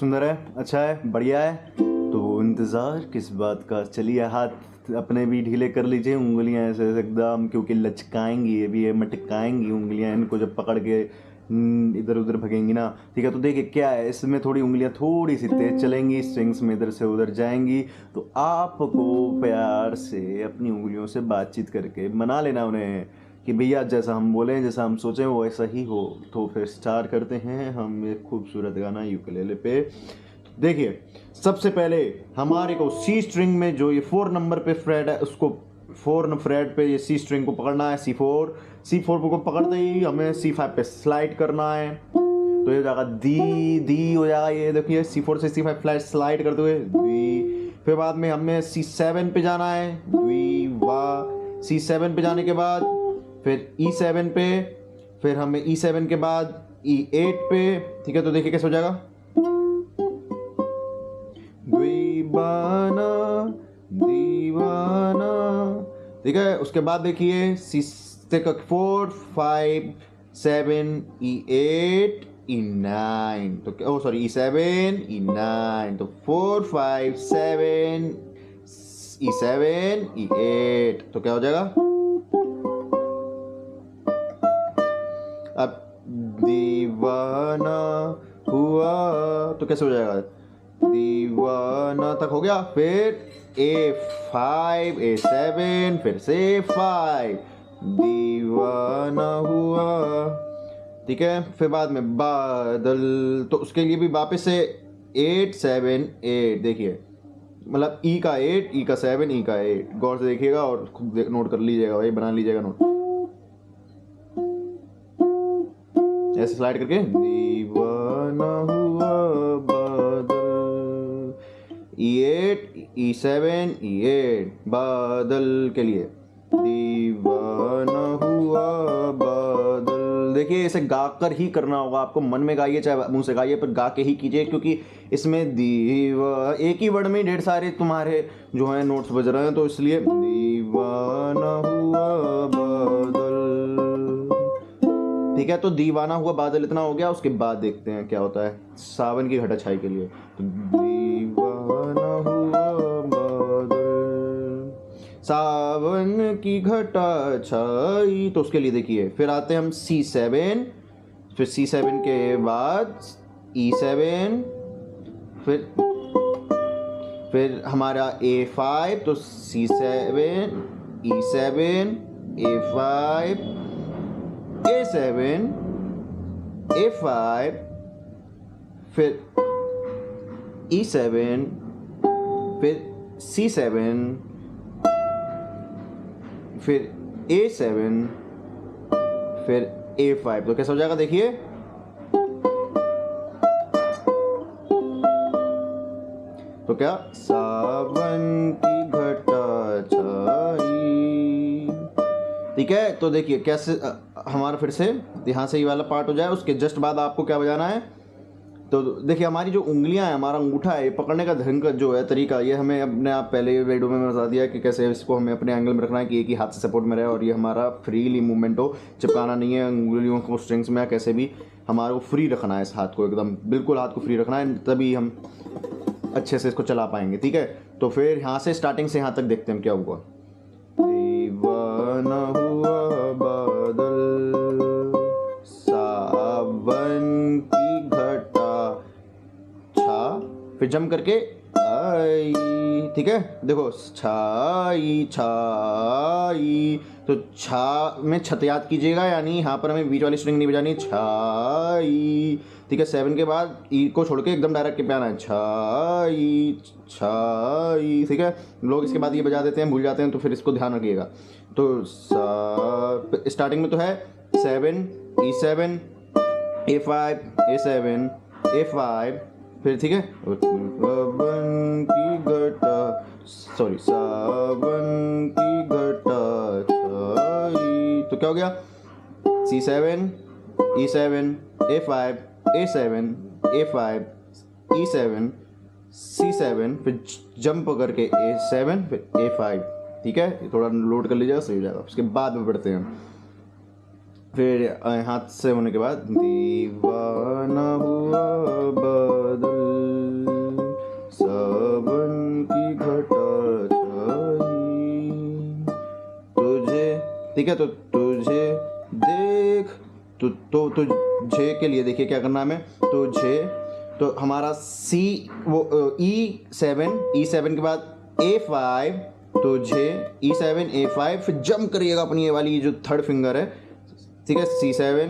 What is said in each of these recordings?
सुंदर है, अच्छा है, बढ़िया है। तो इंतज़ार किस बात का, चलिए हाथ अपने भी ढीले कर लीजिए, उंगलियां ऐसे ऐसे एकदम, क्योंकि लचकाएंगी ये भी, ये मटकाएंगी उंगलियां, इनको जब पकड़ के इधर उधर भगेंगी ना। ठीक है, तो देखिए क्या है, इसमें थोड़ी उंगलियां थोड़ी सी तेज चलेंगी, स्ट्रिंग्स में इधर से उधर जाएंगी। तो आपको प्यार से अपनी उंगलियों से बातचीत करके मना लेना उन्हें कि भैया जैसा हम बोलें, जैसा हम सोचें वो ऐसा ही हो। तो फिर स्टार्ट करते हैं हम एक खूबसूरत गाना यूकेलेले पे। देखिए, सबसे पहले हमारे को सी स्ट्रिंग में जो ये 4 नंबर पे फ्रेड है, उसको 4 फ्रेड पे ये सी स्ट्रिंग को पकड़ना है, C4 को पकड़ते ही हमें C5 पे स्लाइड करना है। तो ये हो जाएगा दी हो जाएगा, ये देखिए C4 से C5 फ्लैट स्लाइड करते हुए दी। फिर बाद में हमें C7 पे जाना है, द्वी वा। C7 पे जाने के बाद फिर E7 पे, फिर हमें E7 के बाद E8 पे। ठीक है, तो देखिए कैसे हो जाएगा, दीवाना दीवाना। ठीक है, उसके बाद देखिए C4 5 7 E8 E9, तो सॉरी E7 E9, तो 4 5 7 E7 E8, तो क्या हो जाएगा, अब दीवाना हुआ, तो कैसे हो जाएगा, दीवाना तक हो गया। फिर A5 A7, फिर से 5, दीवाना हुआ। ठीक है, फिर बाद में बादल, तो उसके लिए भी वापस से 8 7 8, देखिए मतलब E का 8 E का 7 E का 8, गौर से देखिएगा और खुद नोट कर लीजिएगा भाई, बना लीजिएगा नोट, ऐसे स्लाइड करके, दीवाना हुआ बादल, E8 E7 E8, बादल के लिए दीवाना हुआ बादल। देखिए इसे गाकर ही करना होगा आपको, मन में गाइए चाहे मुंह से गाइए, पर गा के ही कीजिए, क्योंकि इसमें एक ही वर्ड में ढेर सारे तुम्हारे जो है नोट्स बज रहे हैं, तो इसलिए दीवाना हुआ बादल। ठीक है, तो दीवाना हुआ बादल इतना हो गया। उसके बाद देखते हैं क्या होता है सावन की घटा छाई के लिए। तो दीवाना हुआ बादल, सावन की घटा छाई, तो उसके लिए देखिए फिर आते हैं हम C7, फिर C7 के बाद E7, फिर हमारा A5, तो C7 E7 A5 A7 A5, फिर E7, फिर C7, फिर A7, फिर A5, तो कैसा हो जाएगा देखिए, तो क्या, सावन की घटा छाई। ठीक है, तो देखिए कैसे हमारा फिर से यहाँ से ये वाला पार्ट हो जाए। उसके जस्ट बाद आपको क्या बजाना है, तो देखिए हमारी जो उंगलियां हैं, हमारा अंगूठा है, पकड़ने का ढंग का जो है तरीका, ये हमें अपने आप पहले वीडियो में बता दिया कि कैसे इसको हमें अपने एंगल में रखना है कि एक ही हाथ से सपोर्ट में रहे और ये हमारा फ्रीली मूवमेंट हो, चिपकाना नहीं है उंगलियों को स्ट्रिंग्स में, कैसे भी हमारे को फ्री रखना है, इस हाथ को एकदम बिल्कुल हाथ को फ्री रखना है, तभी हम अच्छे से इसको चला पाएंगे। ठीक है, तो फिर यहाँ से स्टार्टिंग से यहाँ तक देखते हैं क्या हुआ। दीवाना हुआ बादल, सावन की घटा छा, फिर जम करके आई। ठीक है, देखो छाई छाई, तो छा में छत याद कीजिएगा, यानी यहाँ पर हमें बीच वाली स्ट्रिंग नहीं बजानी, छाई। ठीक है, 7 के बाद ई को छोड़ के एकदम डायरेक्ट पे आना है, छाई छाई। ठीक है, लोग इसके बाद ये बजा देते हैं, भूल जाते हैं, तो फिर इसको ध्यान रखिएगा। तो स्टार्टिंग में तो है 7 E7 A5 A7 A5, फिर ठीक है, सावन की घटा, सॉरी सावन की घटा छाई, तो क्या हो गया, C7 E7 A5 A7 A5 E7 C7, फिर जंप करके A7, फिर A5। ठीक है, थोड़ा लोड कर लीजिएगा, सही हो जाएगा। उसके बाद में बढ़ते हैं, फिर हाथ से होने के बाद, दीवाना हुआ बादल, ठीक है। तो तुझे देख, तो तुझे के लिए देखिए क्या करना है हमें, तुझे, तो हमारा सी वो E7 के बाद A5, तुझे E7 A5, फिर जंप करिएगा अपनी ये वाली जो थर्ड फिंगर है, ठीक है, C7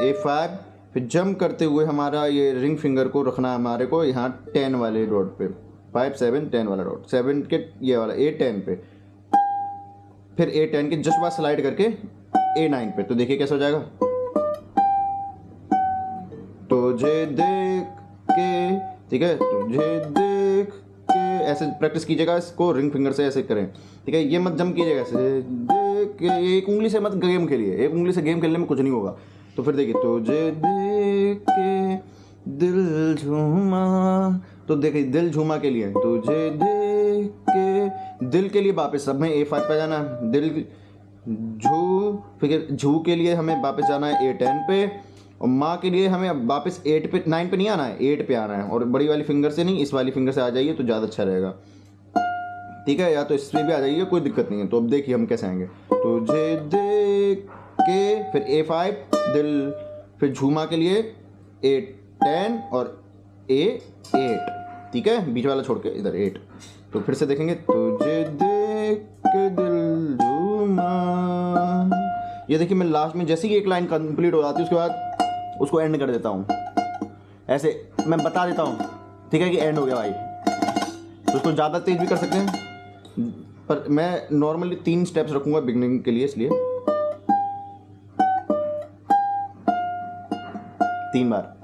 A5, फिर जंप करते हुए हमारा ये रिंग फिंगर को रखना है हमारे को यहाँ 10 वाले डॉट पे, 5 7 10 वाला डॉट, 7 के ये वाला A10 पे, फिर A10 के जस्ट बाद स्लाइड करके A9 पे। तो देखिए कैसा हो जाएगा, तुझे देख के, ठीक है, तुझे देख के, ऐसे प्रैक्टिस कीजिएगा इसको, रिंग फिंगर से ऐसे करें, ठीक है। ये मत जंप कीजिएगा, ऐसे देख के, एक उंगली से मत गेम खेलिए, एक उंगली से गेम खेलने में कुछ नहीं होगा। तो फिर देखिए, तुझे देख के दिल झूमा, तो देखिए दिल झूमा के लिए, तुझे देख के दिल के लिए वापस सब में A5 पे जाना है, दिल झू, फिर झू के लिए हमें वापस जाना है A10 पे, और माँ के लिए हमें वापस 8 पे, 9 पे नहीं आना है, 8 पे आना है, और बड़ी वाली फिंगर से नहीं, इस वाली फिंगर से आ जाइए तो ज़्यादा अच्छा रहेगा, ठीक है, या तो इस पर भी आ जाइए, कोई दिक्कत नहीं है। तो अब देखिए हम कैसे आएंगे, तुझे देख के, फिर A5 दिल, फिर झूमा के लिए A10 और A8, ठीक है, बीच वाला छोड़ के इधर 8। तो फिर से देखेंगे, तुझे देख के दिल झूमा, ये देखिए मैं लास्ट में जैसे ही एक लाइन कंप्लीट हो जाती है उसके बाद उसको एंड कर देता हूँ, ऐसे मैं बता देता हूँ, ठीक है, कि एंड हो गया भाई। तो उसको ज़्यादा तेज भी कर सकते हैं, पर मैं नॉर्मली 3 स्टेप्स रखूँगा बिगनिंग के लिए, इसलिए 3 बार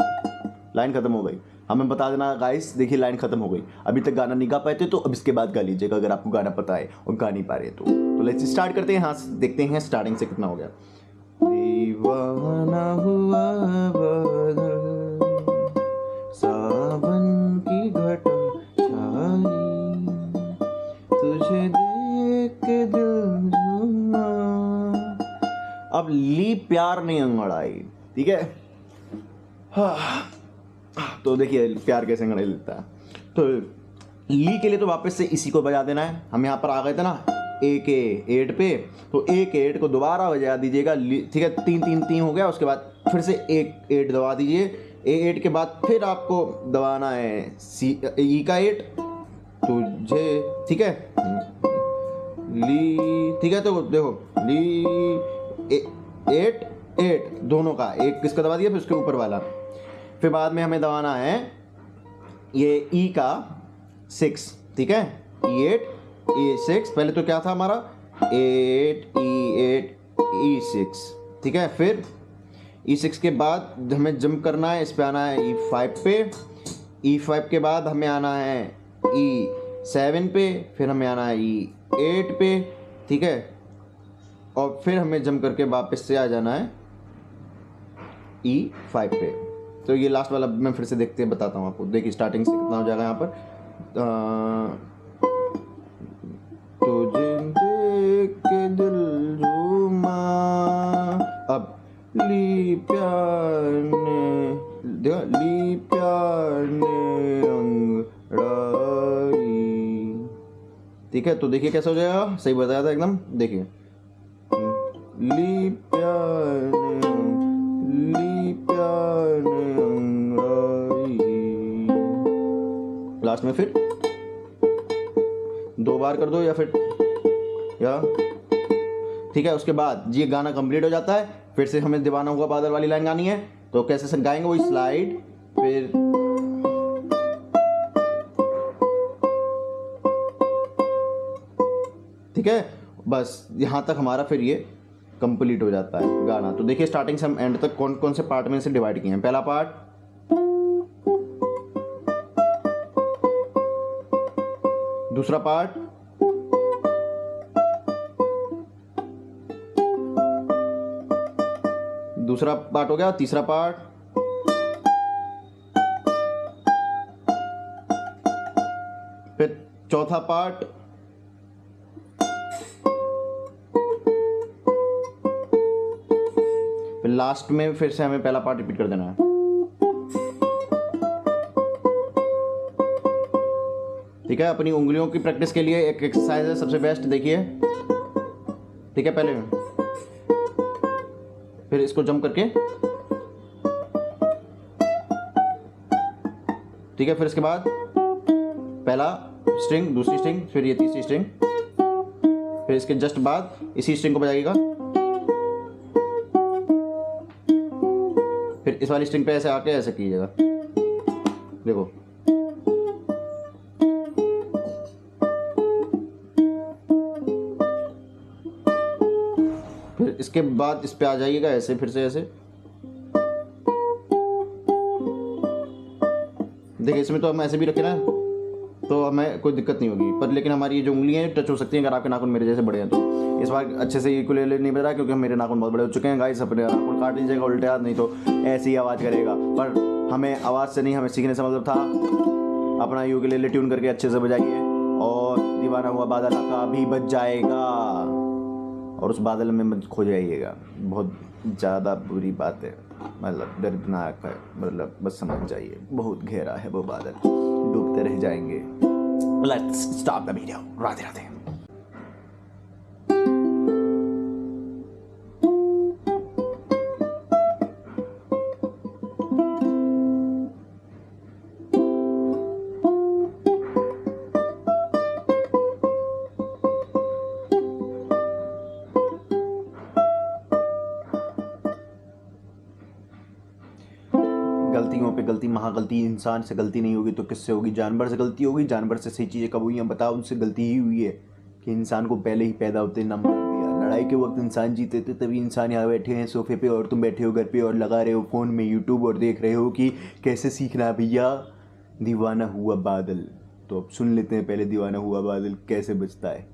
लाइन खत्म हो गई, हमें बता देना गाइस, देखिए लाइन खत्म हो गई। अभी तक गाना नहीं गा पाए थे तो अब इसके बाद गा लीजिएगा अगर आपको गाना पता है, और गा नहीं पा रहे तो लेट्स स्टार्ट करते हैं। हाँ, देखते हैं स्टार्टिंग से कितना हो गया। दीवाना हुआ बादल, सावन की घटा छाई, तुझे देख के दिल झूमा। अब ली प्यार ने अंगड़ाई, ठीक है। हाँ, तो देखिए प्यार कैसे अंगड़ाई लेता है। तो ली के लिए तो वापस से इसी को बजा देना है, हम यहाँ पर आ गए थे ना ए के 8 पे, तो ए के 8 को दोबारा बजा दीजिएगा, ठीक है, 3 3 3 हो गया, उसके बाद फिर से एक 8 दबा दीजिए, A8 के बाद फिर आपको दबाना है ई का 8, तुझे, ठीक है, ली, ठीक है, तो देखो ली 8 8 दोनों का, एक किसका दबा दिया, फिर उसके ऊपर वाला, फिर बाद में हमें दबाना है ये ई का 6, ठीक है, E8 E6, पहले तो क्या था हमारा 8 E8 E6, ठीक है, फिर E6 के बाद हमें जंप करना है, इस पे आना है E5 पे, E5 के बाद हमें आना है E7 पे, फिर हमें आना है E8 पे, ठीक है, और फिर हमें जंप करके वापस से आ जाना है E5 पे। तो ये लास्ट वाला मैं फिर से देखते हैं, बताता हूँ आपको, देखिए स्टार्टिंग से कितना हो जाएगा यहाँ पर। तुझे देख के दिल झूमा, अब ली प्यार ने, देखो ली प्यार ने अंगड़ाई, ठीक है। तो देखिए कैसा हो जाएगा, सही बताया था एकदम, देखिए ली प्यार ने अंगड़ाई, लास्ट में फिर 2 बार कर दो या फिर ठीक है। उसके बाद ये गाना कंप्लीट हो जाता है, फिर से हमें दीवाना हुआ बादल वाली लाइन गानी है, तो कैसे गाएंगे वही स्लाइड, फिर ठीक है, बस यहाँ तक हमारा फिर ये कंप्लीट हो जाता है गाना। तो देखिए स्टार्टिंग से हम एंड तक कौन कौन से पार्ट में से डिवाइड किए हैं। पहला पार्ट, दूसरा पार्ट, दूसरा पार्ट हो गया, तीसरा पार्ट, फिर चौथा पार्ट, फिर लास्ट में फिर से हमें पहला पार्ट रिपीट कर देना है, ठीक है। अपनी उंगलियों की प्रैक्टिस के लिए एक एक्सरसाइज है सबसे बेस्ट, देखिए, ठीक है। पहले फिर इसको जंप करके, ठीक है। फिर इसके बाद पहला स्ट्रिंग, दूसरी स्ट्रिंग, फिर ये तीसरी स्ट्रिंग, फिर इसके जस्ट बाद इसी स्ट्रिंग को बजाइएगा, फिर इस वाली स्ट्रिंग पे ऐसे आके ऐसे कीजिएगा, देखो। फिर इसके बाद इस पे आ जाइएगा ऐसे, फिर से ऐसे। देखिए इसमें तो हम ऐसे भी रखे ना तो हमें कोई दिक्कत नहीं होगी, पर लेकिन हमारी ये जो उंगलियां हैं टच हो सकती हैं अगर आपके नाखून मेरे जैसे बड़े हैं तो। इस बार अच्छे से यूकुलेले नहीं बज रहा क्योंकि मेरे नाखून बहुत बड़े हो चुके हैं गाइस। अपने नाखून काट लीजिएगा उल्टे हाथ, नहीं तो ऐसी ही आवाज़ करेगा। पर हमें आवाज़ से नहीं, हमें सीखने से मतलब था। अपना यूकुलेले ट्यून करके अच्छे से बजाइए और दीवाना हुआ बादल का भी बज जाएगा और उस बादल में मत खो जाइएगा। बहुत ज़्यादा बुरी बात है, मतलब दर्दनाक है, मतलब बस समझ जाइए, बहुत गहरा है वो बादल, डूबते रह जाएंगे। Let's stop the video. Radhe Radhe. गलतियों पे गलती, महागलती। इंसान से गलती नहीं होगी तो किससे होगी? जानवर से गलती होगी। जानवर से सही चीज़ें कब हुई हैं बताओ? उनसे गलती ही हुई है कि इंसान को पहले ही पैदा होते ना मार दिया। लड़ाई के वक्त इंसान जीते थे, तभी इंसान यहाँ बैठे हैं सोफे पे और तुम बैठे हो घर पे और लगा रहे हो फ़ोन में यूट्यूब और देख रहे हो कि कैसे सीखना है भैया। दीवाना हुआ बादल, तो अब सुन लेते हैं पहले दीवाना हुआ बादल कैसे बजता है।